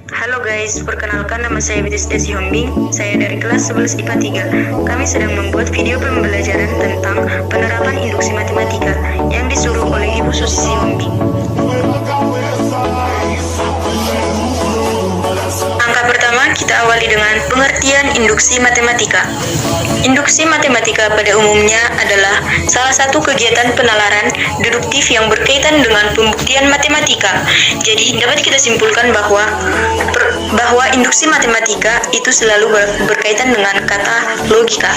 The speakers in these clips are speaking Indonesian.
Halo guys, perkenalkan nama saya Bitis Desi Hombing. Saya dari kelas 11 IPA 3. Kami sedang membuat video pembelajaran tentang penerapan induksi matematika yang disuruh oleh Ibu Susi Hombing. Langkah pertama, kita awali dengan pengertian induksi matematika. Induksi matematika pada umumnya adalah salah satu kegiatan penalaran deduktif yang berkaitan dengan pembuktian matematika. Jadi, dapat kita simpulkan bahwa induksi matematika itu selalu berkaitan dengan kata logika.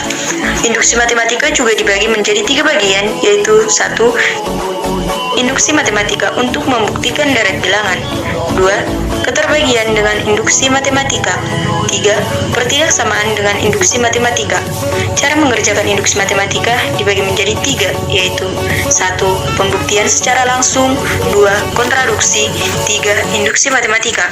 Induksi matematika juga dibagi menjadi 3 bagian, yaitu 1. Induksi matematika untuk membuktikan deret bilangan. 2. Keterbagian dengan induksi matematika. 3. Pertidaksamaan dengan induksi matematika. Cara mengerjakan induksi matematika dibagi menjadi 3, yaitu 1. Pembuktian secara langsung. 2. Kontraduksi. 3. Induksi matematika.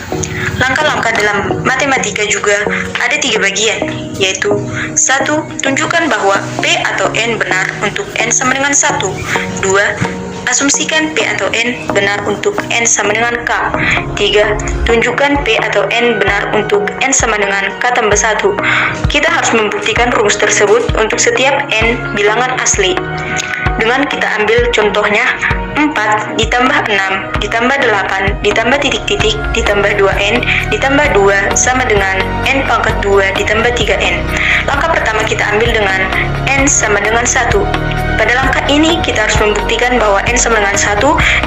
Langkah-langkah dalam matematika juga ada 3 bagian, yaitu 1. Tunjukkan bahwa P atau N benar untuk N sama dengan 1. 2. Asumsikan P atau N benar untuk N sama dengan K. 3. Tunjukkan P atau N benar untuk N sama dengan K tambah 1. Kita harus membuktikan rumus tersebut untuk setiap N bilangan asli. Dengan kita ambil contohnya 4 ditambah 6 ditambah 8 ditambah titik-titik ditambah 2N ditambah 2 sama dengan N pangkat 2 ditambah 3N. Langkah pertama kita ambil dengan N sama dengan 1. Pada langkah ini kita harus membuktikan bahwa N sama dengan 1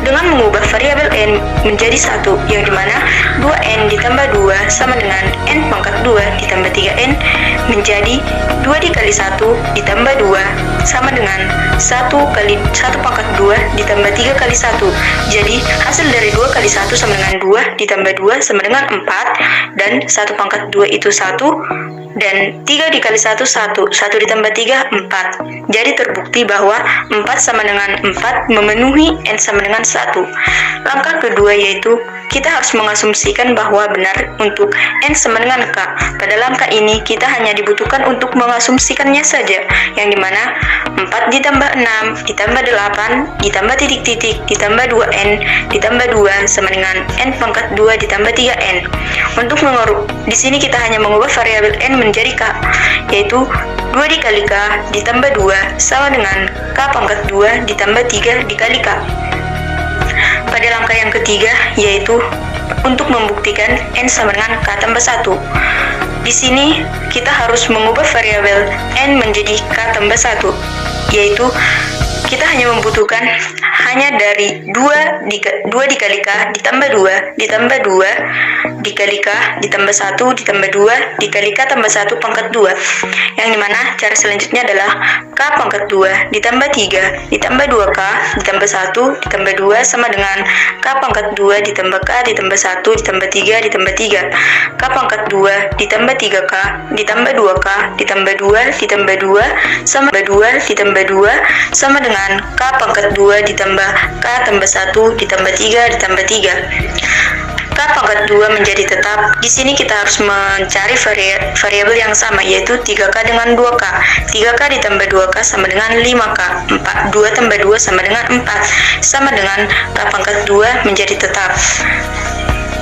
dengan mengubah variabel N menjadi 1, yang dimana 2N ditambah 2 sama dengan N pangkat 2 ditambah 3N menjadi 2 dikali 1 ditambah 2 sama dengan 1 kali 1 pangkat 2 ditambah 3 kali 1. Jadi hasil dari 2 kali 1 sama dengan 2 ditambah 2 sama dengan 4, dan 1 pangkat 2 itu 1, dan 3 dikali 1 1 ditambah 3 4. Jadi terbukti bahwa 4 sama dengan 4 memenuhi N sama dengan 1. Langkah kedua yaitu kita harus mengasumsikan bahwa benar untuk N sama dengan K. Pada langkah ini kita hanya dibutuhkan untuk mengasumsikannya saja, yang dimana 4 ditambah 6 ditambah 8 ditambah titik-titik ditambah 2N ditambah 2 sama dengan N pangkat 2 ditambah 3N. Untuk di sini kita hanya mengubah variabel N menjadi K, yaitu 2 dikali K ditambah 2 sama dengan K pangkat 2 ditambah 3 dikali K. Pada langkah yang ketiga yaitu untuk membuktikan N sama dengan K tambah 1. Di sini kita harus mengubah variabel N menjadi K tambah 1, yaitu kita hanya membutuhkan dari 2 dikali K ditambah 2 ditambah 2 dikali K ditambah 1 ditambah 2 dikali K tambah 1 pangkat 2, yang dimana cara selanjutnya adalah K pangkat 2 ditambah 3 ditambah 2K ditambah 1 ditambah 2 sama dengan K pangkat 2 ditambah K ditambah 1 ditambah 3 ditambah 3. K pangkat 2 ditambah 3K ditambah 2K ditambah 2 ditambah 2 sama 2 ditambah 2 sama dengan K pangkat 2 ditambah K tambah 1 ditambah 3 ditambah 3. K pangkat 2 menjadi tetap. Di sini kita harus mencari variabel yang sama, yaitu 3K dengan 2K. 3K ditambah 2K sama dengan 5K. 2 tambah 2 sama dengan 4, sama dengan K pangkat 2 menjadi tetap.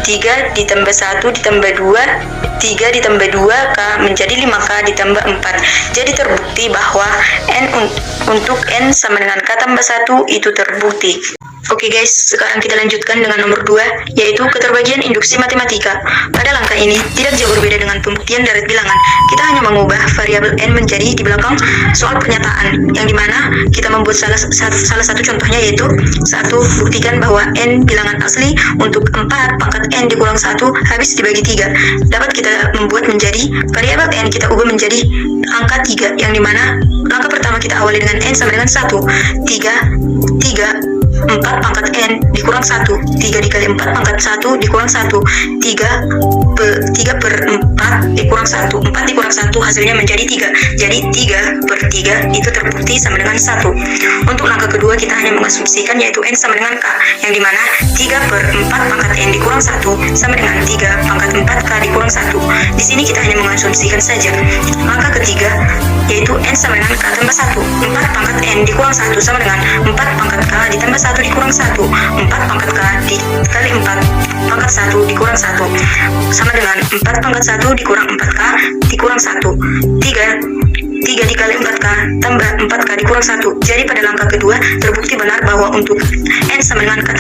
3 ditambah 1 ditambah 2, 3 ditambah 2K menjadi 5K ditambah 4. Jadi terbukti bahwa untuk N sama dengan K tambah 1 itu terbukti. Oke guys, sekarang kita lanjutkan dengan nomor 2, yaitu keterbagian induksi matematika. Pada langkah ini tidak jauh berbeda dengan pembuktian deret bilangan. Kita hanya mengubah variabel N menjadi di belakang soal pernyataan, yang dimana kita membuat salah satu contohnya, yaitu 1. Buktikan bahwa N bilangan asli untuk 4 pangkat N dikurang 1 habis dibagi 3. Dapat kita membuat menjadi variabel N kita ubah menjadi angka 3, yang dimana langkah pertama kita awali dengan N sama dengan 1. 3 4 pangkat N dikurang 1, 3 dikali 4 pangkat 1 dikurang 1, 3 per 4 dikurang 1, 4 dikurang 1 hasilnya menjadi 3. Jadi 3 per 3 itu terbukti sama dengan 1. Untuk langkah kedua kita hanya mengasumsikan, yaitu N sama dengan K, yang dimana 3 per 4 pangkat N dikurang 1 sama dengan 3 pangkat 4K dikurang 1. Di sini kita hanya mengasumsikan saja. Langkah ketiga yaitu N sama dengan K tambah 1. 4 pangkat N dikurang 1 sama dengan 4 pangkat K ditambah 1 dikurang 1. 4 pangkat K dikali 4 pangkat 1 dikurang 1 sama dengan 4 pangkat 1 dikurang 4K dikurang 1. 3 dikali 4K tambah 4K dikurang 1. Jadi pada langkah kedua terbukti benar bahwa untuk N sama dengan K.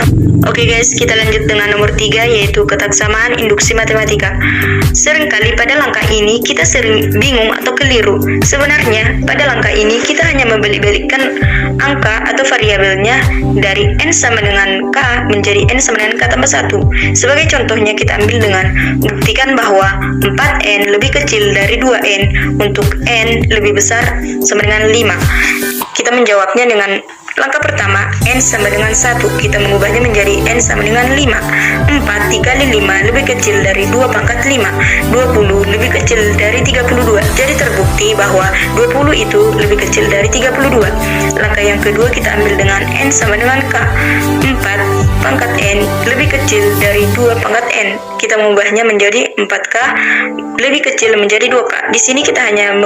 Oke guys, kita lanjut dengan nomor 3, yaitu ketaksamaan induksi matematika. Seringkali pada langkah ini kita sering bingung atau keliru. Sebenarnya pada langkah ini kita hanya membalik-balikkan angka atau variabelnya dari N sama dengan K menjadi N sama dengan K tambah 1. Sebagai contohnya kita ambil dengan buktikan bahwa 4N lebih kecil dari 2N untuk N lebih besar sama dengan 5. Kita menjawabnya dengan langkah pertama, N sama dengan 1. Kita mengubahnya menjadi N sama dengan 5. 4 dikali 5 lebih kecil dari 2 pangkat 5. 20 lebih kecil dari 32. Jadi terbukti bahwa 20 itu lebih kecil dari 32. Langkah yang kedua kita ambil dengan N sama dengan K. 4 pangkat N lebih kecil dari 2 pangkat N. Kita mengubahnya menjadi 4K lebih kecil menjadi 2K. Di sini kita hanya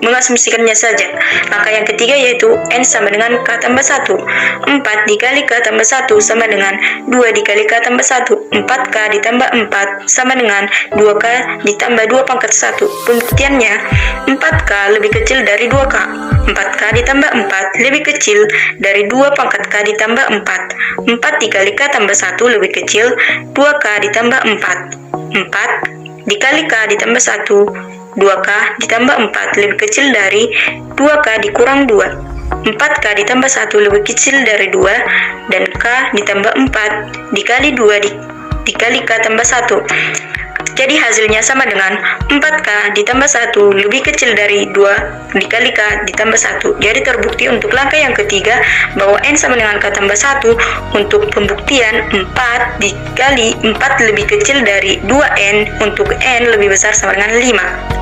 mengasumsikannya saja. Langkah yang ketiga yaitu N sama dengan K tambah 1. 4 dikali K tambah 1 sama dengan 2 dikali K tambah 1. 4K ditambah 4 sama dengan 2K ditambah 2 pangkat 1. Pembuktiannya 4K lebih kecil dari 2K. 4K ditambah 4 lebih kecil dari 2 pangkat K ditambah 4. 4 dikali K tambah 1 lebih kecil 2K ditambah 4. 4 dikali K ditambah 1, 2K ditambah 4 lebih kecil dari 2K dikurang 2. 4K ditambah 1 lebih kecil dari 2 dan K ditambah 4 dikali 2 dikali K tambah 1. Jadi hasilnya sama dengan 4K ditambah 1 lebih kecil dari 2 dikali K ditambah 1. Jadi terbukti untuk langkah yang ketiga bahwa N sama dengan K tambah 1 untuk pembuktian 4 dikali 4 lebih kecil dari 2N untuk N lebih besar sama dengan 5.